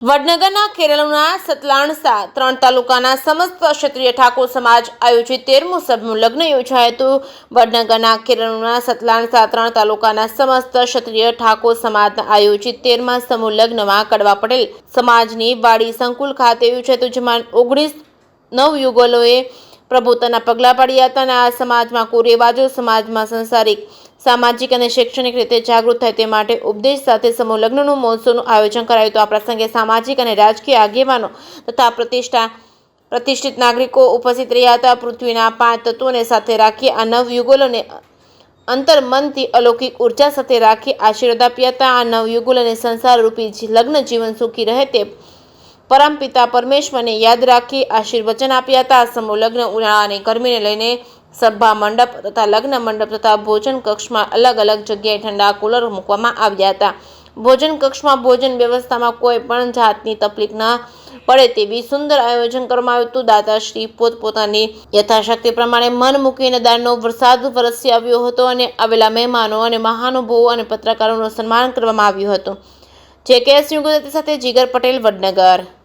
વડનગરના કેરળના સતલાણસા 3 તાલુકાના સમસ્ત ક્ષત્રિય ઠાકોર સમાજ આયોજિત 13મું સમૂહ લગ્ન યોજાયું હતું। વડનગરના કેરળના સતલાણસા 3 તાલુકાના સમસ્ત ક્ષત્રિય ઠાકોર સમાજના આયોજિત 13મા સમૂહ લગ્નમાં કડવા પટેલ સમાજની વાડી સંકુલ ખાતે યોજાયું હતું, જેમાં 19 નવયુગલોએ પ્રભુતાના પગલા પાડ્યા હતા અને આ સમાજમાં કુરિવાજો સમાજમાં સંસારિક, સામાજિક અને શૈક્ષણિક રીતે જાગૃત થાય તે માટે ઉપદેશ સાથે સમૂહ લગ્નનું મહોત્સવનું આયોજન કરાયું હતું। આ પ્રસંગે સામાજિક અને રાજકીય આગેવાનો તથા પ્રતિષ્ઠિત નાગરિકો ઉપસ્થિત રહ્યા હતા। પૃથ્વીના 5 તત્વોને સાથે રાખી આ નવયુગલોને અંતર્મનથી અલૌકિક ઉર્જા સાથે રાખી આશીર્વાદ આપ્યા હતા। આ નવયુગલોને સંસાર રૂપી લગ્ન જીવન સુખી રહે તે પરમપિતા પરમેશ્વરને યાદ રાખી આશીર્વચન આપ્યા હતા। આ સમૂહ લગ્ન ઉનાળાની ગરમીને લઈને સભા મંડપ તથા લગ્ન મંડપ તથા ભોજન કક્ષમાં અલગ અલગ જગ્યાએ ઠંડા કુલર મૂકવામાં આવ્યા હતા। ભોજન કક્ષમાં ભોજન વ્યવસ્થામાં કોઈ પણ જાતની તકલીફ ન પડે તેવી સુંદર આયોજન કરવામાં આવ્યું હતું। દાતાશ્રી પોતપોતાની યથાશક્તિ પ્રમાણે મન મૂકીને દાનનો વરસાદ વરસી આવ્યો હતો અને આવેલા મહેમાનો અને મહાનુભાવો અને પત્રકારોનું સન્માન કરવામાં આવ્યું હતું। JKS ન્યૂઝ સાથે જીગર પટેલ, વડનગર।